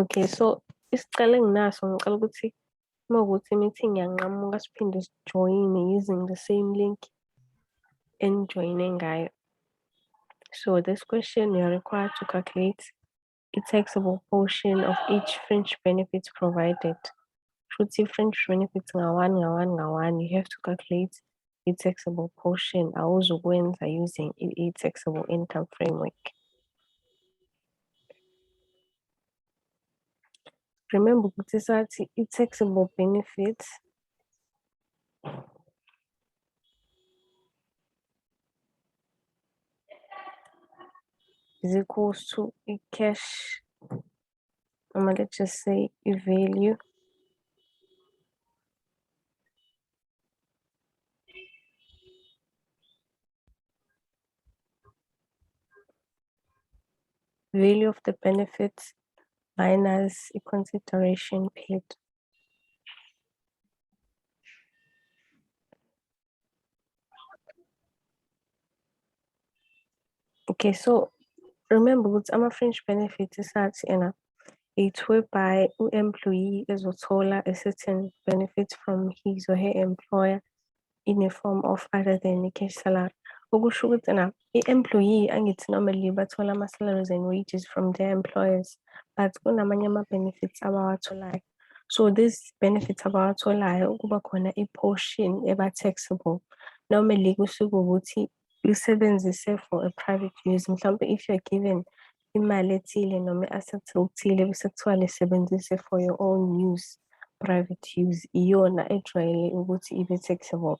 Okay, so isicelo enginaso ngicela ukuthi uma kuwukuthi i-meeting yanqamuka siphinde sijoyine using the same link enijoyine ngayo. So this question you're required to calculate a taxable portion of each fringe benefit provided. Shuthi fringe benefits ngawani, you have to calculate a taxable portion. Awuzukwenza using a taxable income framework. Remember ukuthi sathi i-taxable benefits is equals to a cash, let's just say a value of the benefits minus a consideration paid. Okay, so remember ukuthi ama-fringe benefits isathi it's whereby u-employee ezothola a certain benefit from his or her employer in a form of other than a cash salary. Okusho ukuthi i-employee angithi normally bathola ama-salaries and wages from their employers, but kunamanye ama-benefits abawatholayo. So these benefits abawatholayo kuba khona i-portion eba-taxable. Normally kusuke ukuthi usebenzise for a private use. Mhlawumbe if you're given imali ethile noma i-asset othile bese kuthiwa lisebenzise for your own use, private use, iyona ejwayele ukuthi ibe taxable.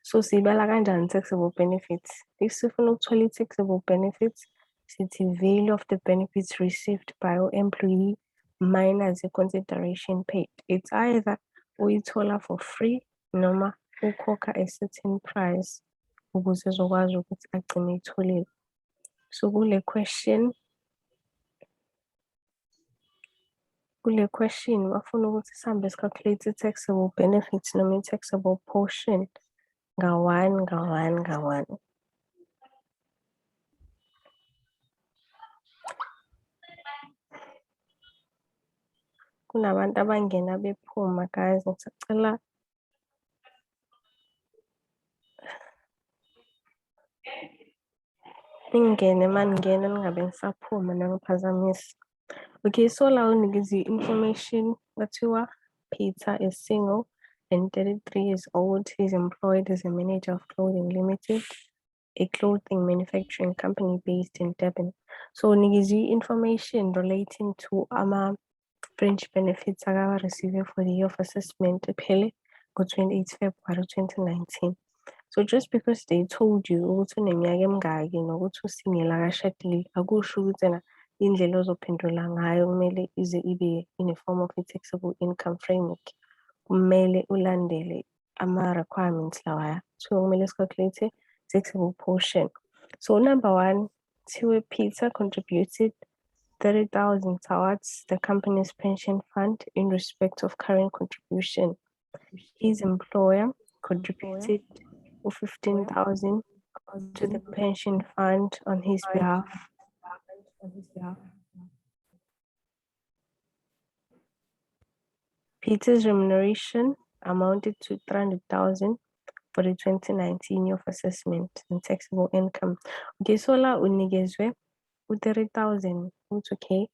So siyibala kanjani taxable benefits? If sifuna ukuthola i-taxable benefits, sithi value of the benefits received by your employee minus the consideration paid. It's either uyithola for free noma ukhokha a certain price ukuze ezokwazi ukuthi agcine etholile. So kule question bafuna ukuthi sihambe calculate i-taxable benefits noma i-taxable portion nga-one. Kunabantu abangena bephuma guys, ngisacela ningene maningena ningabe nisaphuma nangiphazamisa. Okay, so la unikeza information kuthiwa Peter is single and 33 years old. He's employed as a manager of Clothing Limited, a clothing manufacturing company based in Durban. So unikeza information relating to fringe benefits received for the year of assessment ephele ngo-28 February 2019. So just because they told you ukuthi uneminyaka emingaki nokuthi usingela akashadile akusho ukuthi indlela ozophendula ngayo kumele ize ibe in a form of a taxable income framework. Kumele ulandele ama-requirements lawaya. So kumele calculate taxable portion. So number one, kuthiwe Peter contributed 30,000 towards the company's pension fund in respect of current contribution. His employer contributed 15,000 to the pension fund on his behalf. Peter's remuneration amounted to 300,000 for the 2019 year of assessment and taxable income. Okay, so la unikezwe 30,000 okay.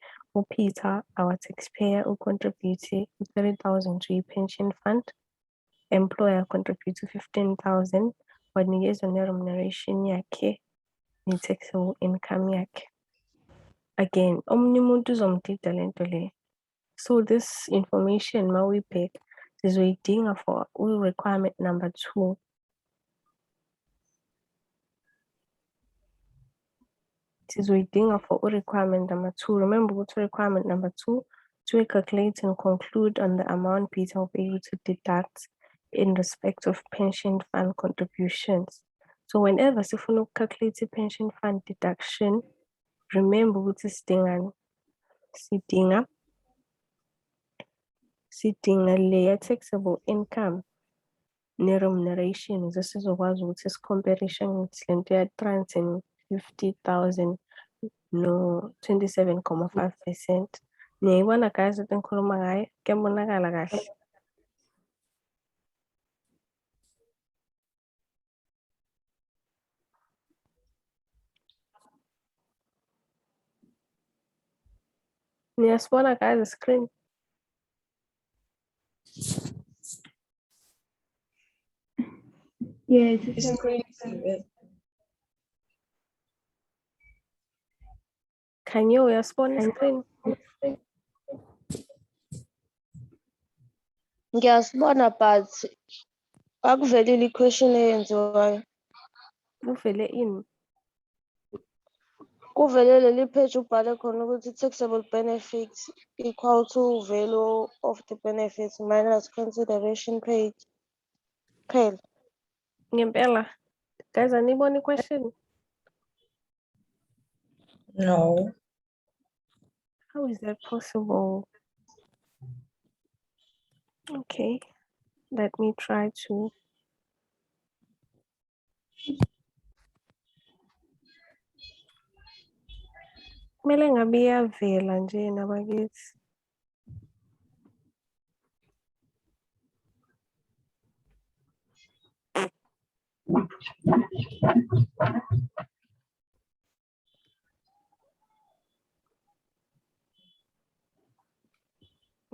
Peter, our taxpayer, who contributed 30,000 to a pension fund. Employer contributed 15,000. Wanikezwe ne-remuneration yakhe ne-taxable income yakhe. Again, omunye umuntu uzomdida lento le. So this information mawuyibheka sizoyidinga for requirement number 2. Sizoyidinga for requirement number 2. Remember what requirement number 2 to calculate and conclude on the amount Peter will be able to deduct in respect of pension fund contributions. So whenever sifuna calculate pension fund deduction, remember what is sidinga layer taxable income ne-remuneration. This is sizokwazi ukuthi si-comparison with lento ya 350,000 no 27.5%. Niyayibona guys ukuthi ngikhuluma ngayo, kuyabonakala kahle. Niyasibona guys screen. Yes. Khanyo uyasibona screen? Ngiyasibona but akuvelile i-question eyenziwayo. Kuvele ini? Kuvele leli page ubhale khona ukuthi taxable benefits equal to value of the benefits minus consideration paid. Kuphela. Ngempela. Guys, anibona i-question? No. How is that possible? Okay, let me try to. Kumele ngabe iyavela nje nabakithi.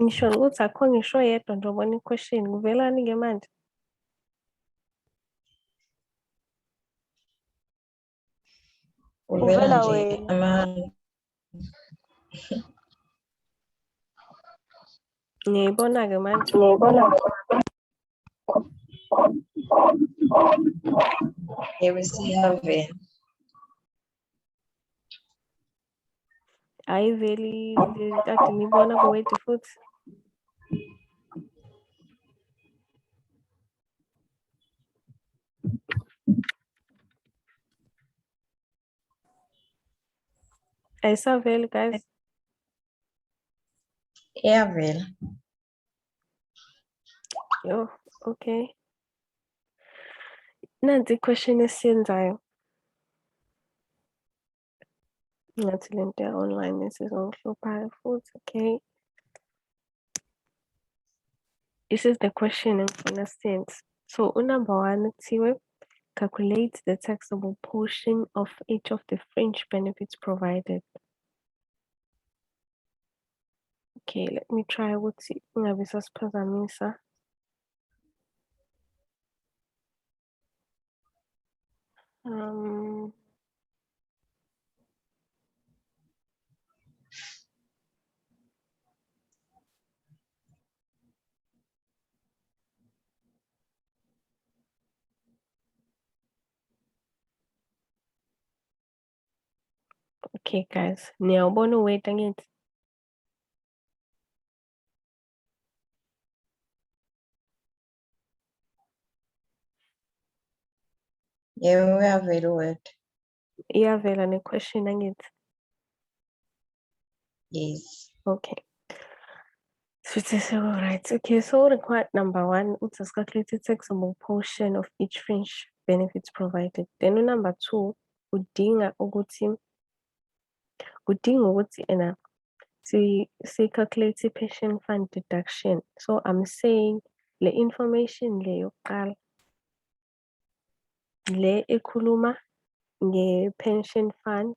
Ngisho ukuthi akho ngisho yedwa nje obona i-question. Kuvelani-ke manje? Uvela nje wena. Ngiyayibona-ke manje. Yebo siyavela. Ayiveli kade nibona ku-word futhi. Ayisaveli guys. Iyavela. Yo, okay. Nansi i-question esiyenzayo. Ngathi lento ya-online isizongihlupha futhi, okay. This is the question engifuna siyenze. So, number 1 kuthiwe calculate the taxable portion of each of the fringe benefits provided. Okay, let me try ukuthi ingabe sasiphazamisa. Okay guys, niyawubona u-word angithi? Yebo uyavela u-word. Iyavela ne-question angithi? Yes. Okay. Futhi right. Okay, so required number 1 uthi calculate taxable portion of each fringe benefits provided. Then number 2 udinga ukuthi si-calculate pension fund deduction. So I'm saying le information le yokuqala le ekhuluma nge-pension fund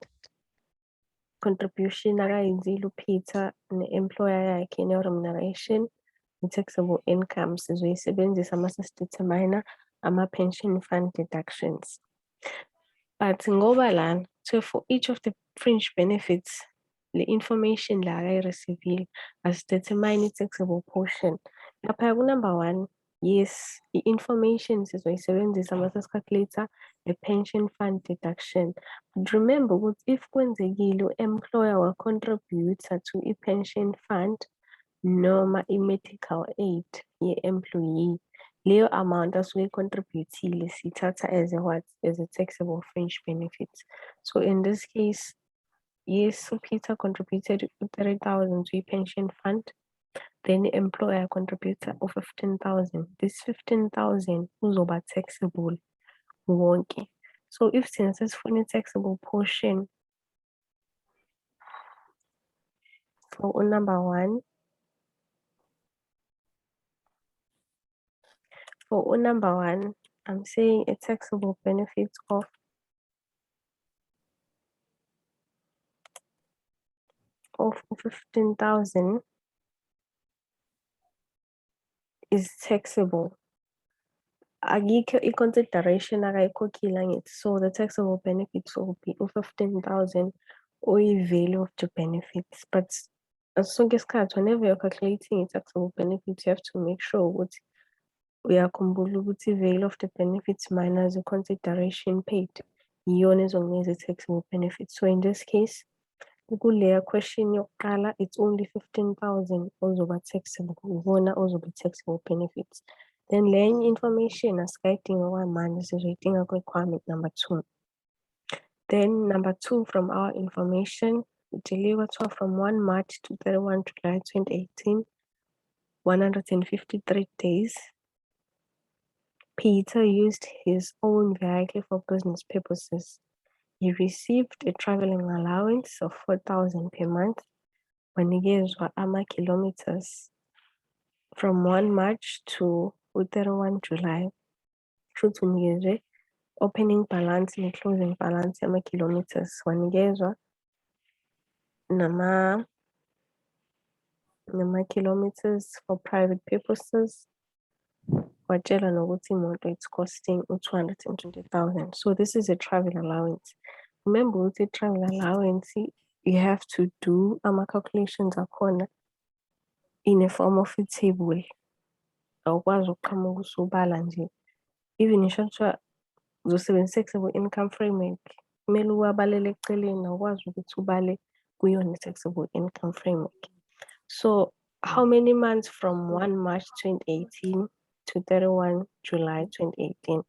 contribution akayenzile uPeter ne-employer yakhe ne-remuneration, i-taxable income sizoyisebenzisa mase sidetermine ama-pension fund deductions. But ngoba lana, so for each of the fringe benefits, the information la akayirecevile as determine i-taxable portion. Lapha ku-number 1, yes, i-information sizoyisebenzisa mase si-calculate a pension fund deduction. But remember ukuthi if kwenzekile u-employer wa-contribute to i-pension fund noma i-medical aid ye-employee, leyo amount asuke contributile sithatha as a what? As a taxable fringe benefits. So in this case, yes, Peter contributed 30,000 to a pension fund. Then the employer contributed 15,000. This 15,000 uzoba taxable wonke. So if since it's for a taxable portion, for number 1. For number 1, I'm saying a taxable benefit of 15,000 is taxable. Agikho i-consideration akayikhokhile angithi. So the taxable benefits will be 15,000 or value of the benefits. But sonke isikhathi, whenever you're calculating i-taxable benefits, you have to make sure ukuthi uyakhumbula ukuthi i-value of the benefits minus the consideration paid iyona ezokunikeza i-taxable benefits. So in this case, kuleya question yokuqala, it's only 15,000 ozoba taxable, ukona ozoba taxable benefits. Then lenye information asikayidinga kwamanje sizoyidinga kwi-requirement number 2. Then number 2, from our information, delivered from 1 March to 31 July 2018, 153 days. Peter used his own vehicle for business purposes. He received a traveling allowance of 4,000 per month wanikezwa ama-kilometers from 1 March to 31 July. Shuthi unikezwe opening balance ne-closing balance yama-kilometers wanikezwa nama-kilometers for private purposes. Watshela nokuthi imoto it's costing 220,000. So this is a travel allowance. Remember ukuthi travel allowance, you have to do ama-calculations akhona in a form of a table. Awukwazi ukuqhamuka usubala nje. Even isho uzosebenzisa taxable income framework, kumele uwabalele eceleni, awukwazi ukuthi ubale kuyona i-taxable income framework. So how many months from 1 March 2018 to 31 July 2018?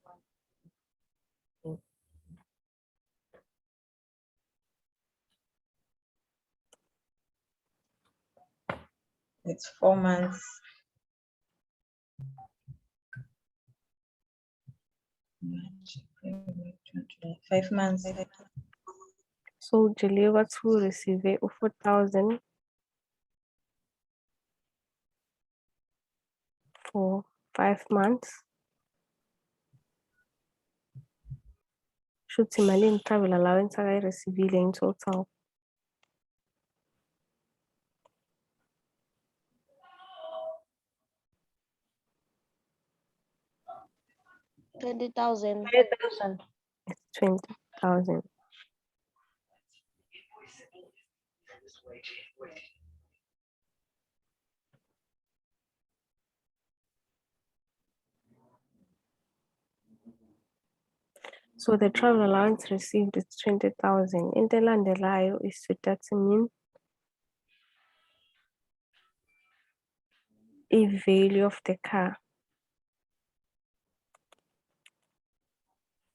It's 4 months. March, February, July, 5 months. So delivered to receive 4,000 for 5 months. Shuthi malini travel allowance akayireceive in total? $20,000. It's 20,000. So the travel allowance received is 20,000. Into elandelayo is to determine a value of the car.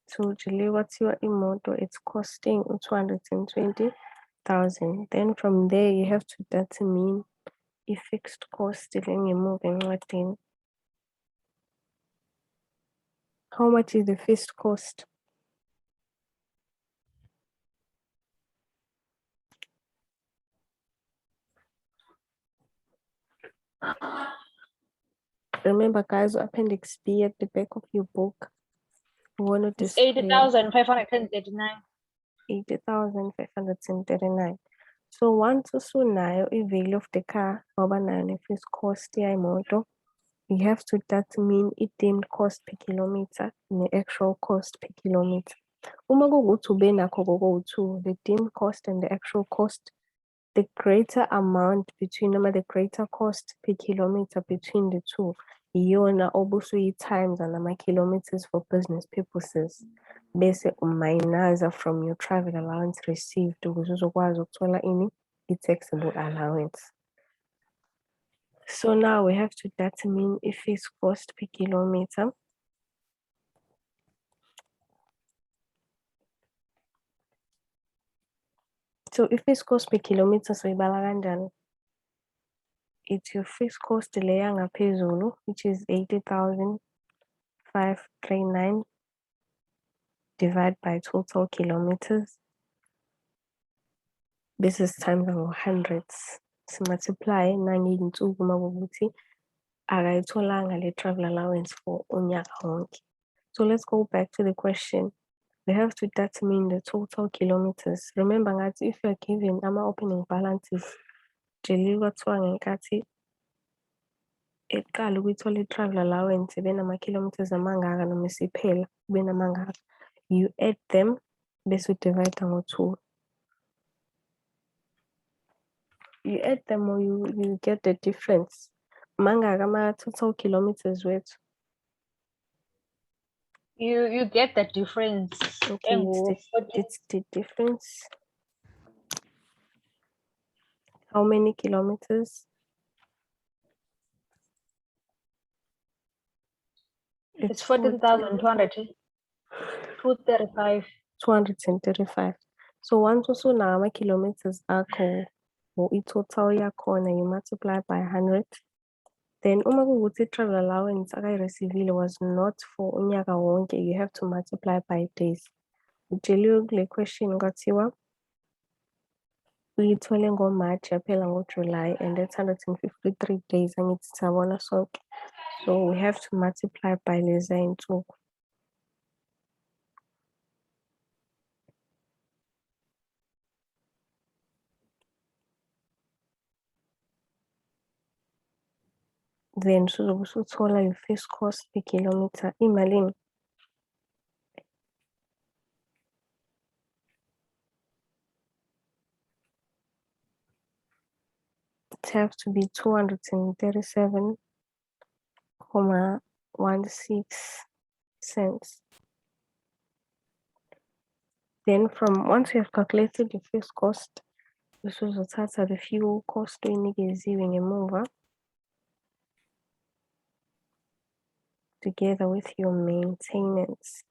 So deliver to your imoto, it's costing 220,000. Then from there you have to determine a fixed cost in your moving thing. How much is the fixed cost? Remember, guys, Appendix B at the back of your book. You want to It's display 80,539. 80,539. So once usunayo i-value of the car, ngoba nayo ne-fixed cost yayimoto, you have to determine i-deemed cost per kilometer ne-actual cost per kilometer. Uma kuwukuthi ubenakho koku-2, the deemed cost and the actual cost, the greater amount between the greater cost per kilometer between the two, iyona obusuyi-times nama-kilometers for business purposes. Bese umayinaza from your travel allowance received ukuze uzokwazi ukuthola ini i-taxable allowance. So now we have to determine a fixed cost per kilometer. So if fixed cost per kilometer soyibala kanjani? It's your fixed cost leya ngaphezulu, which is 80,539 divided by total kilometers. This is times hundreds. simultiply nangey'nsuku makuwukuthi akayitholanga le travel allowance for unyaka wonke. So let's go back to the question. We have to determine the total kilometers. Remember ngathi if you're given ama-opening balances, jeli kwathiwa ngenkathi eqala ukuyithola i-travel allowance benama-kilometers amangaka noma isiphela benamangaka. You add them bese udivide ngo-2. You add them or you get the difference. Mangaka ama-total kilometers wethu. You get the difference. Okay, engu-14. it's the difference. How many kilometers? It's 14,200. 235. 235. So once usunawo ama-kilometers akho or i-total yakhona you multiply by 100. Then uma kuwukuthi i-travel allowance akayireceive was not for unyaka wonke, you have to multiply by days. Utsheliwe kule question kwathiwa uyithole ngoMarch yaphela ngoJuly and that's 153 days angithi siyabona sonke. So we have to multiply by leza iy'nsuku. Then uzobe usuthola your first cost per kilometer imalini. It has to be 237.16 cents. Then from once you have calculated the first cost, usuzothatha the fuel cost oyinikeziwe ngemuva together with your maintenance.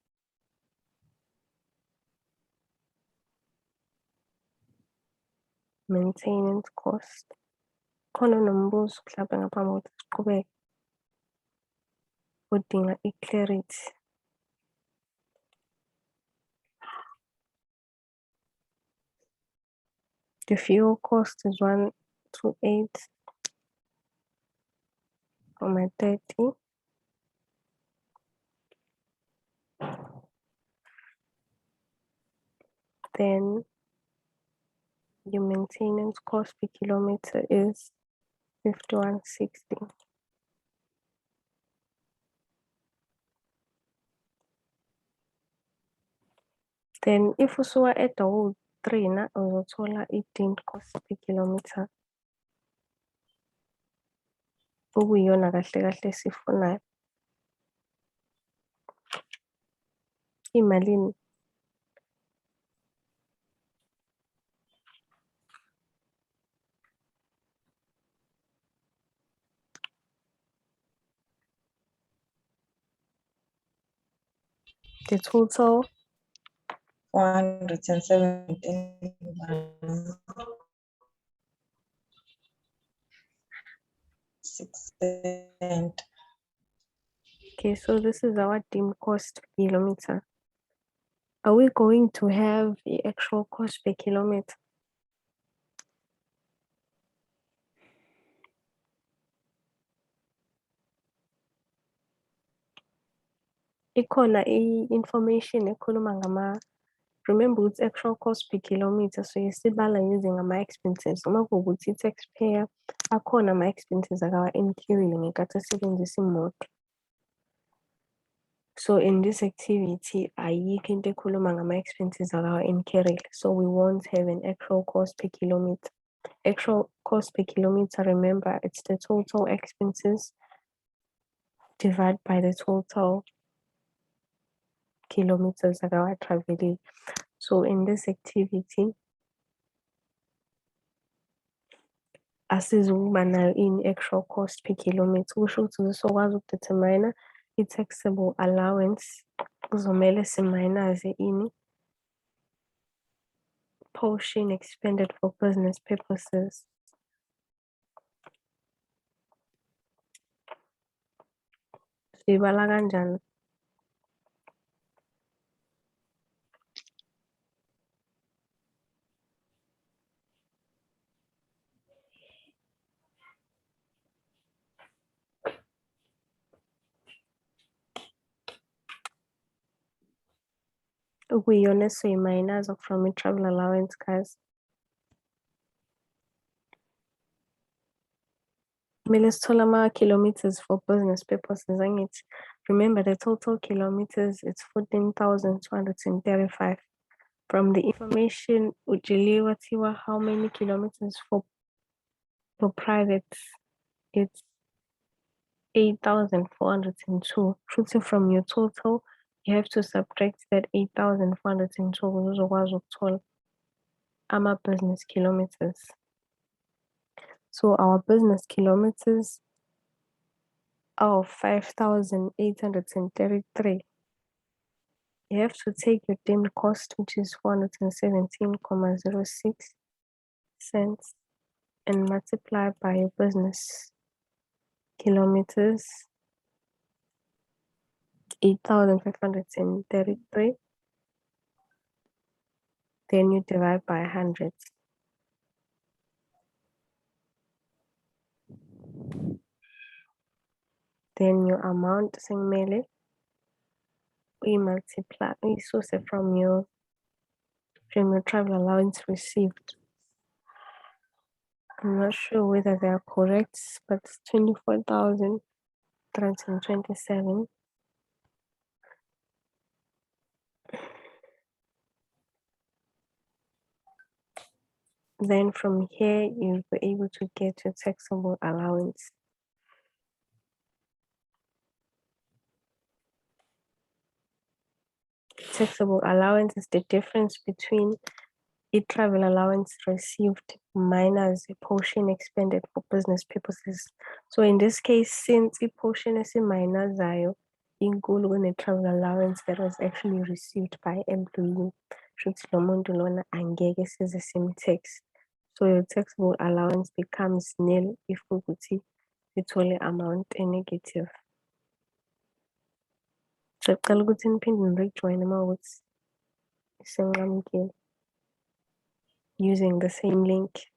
Maintenance cost. Khona nombuzo mhlawumbe ngaphambi kokuthi siqhubeke odinga i-clarity. The fuel cost is 128.30. Then your maintenance cost per kilometer is 51.60. Then if usuwa add the whole 3 na uzothola i-deemed cost per kilometer. Okuyiyona kahle kahle esifunayo. Imalini? The total 417. 6 cents. Okay, so this is our deemed cost per kilometer. Are we going to have the actual cost per kilometer? Ikhona i-information ekhuluma remember it's actual cost per kilometer, so yesibala using ama-expenses. Uma kuwukuthi i-taxpayer akhona ama-expenses akawa-incurrile ngenkathi esebenzisa imoto. So in this activity, ayikho into ekhuluma ngama-expenses akawa-incurrile. So we won't have an actual cost per kilometer. Actual cost per kilometer, remember, it's the total expenses divided by the total kilometers akawa-travelile. So in this activity, asizukuba nayo ini actual cost per kilometer. Kusho ukuthi uzokwazi ukudetermine i-taxable allowance. Kuzomele siminaze ini portion expended for business purposes. Sibala kanjani? okuyiyona esey'mayinazo from i-travel allowance guys. Kumele sithole ama-kilometers for business purposes angithi. Remember the total kilometers it's 14,235. From the information ujele wathiwa how many kilometers for private it's 8,402. Futhi from your total you have to subtract that 8,402 ukuze uzokwazi ukuthola ama-business kilometers. So our business kilometers are 5,833. You have to take your din cost, which is 417.06 cents, and multiply by your business kilometers, 8,533. Then you divide by 100. Then your amount sekumele we multiply source from your travel allowance received. I'm not sure whether they are correct, but it's 24,327. Then from here, you'll be able to get your taxable allowance. Taxable allowance is the difference between a travel allowance received minus a portion expended for business purposes. So in this case, since a portion is a minus inkulu when a travel allowance that was actually received by employee, shuthi lo muntu lona angeke size simtax. So your taxable allowance becomes nil if ukuthi ithole amount negative. So qala ukuthi niphinde nirejoine mawukuthi sengamukile using the same link.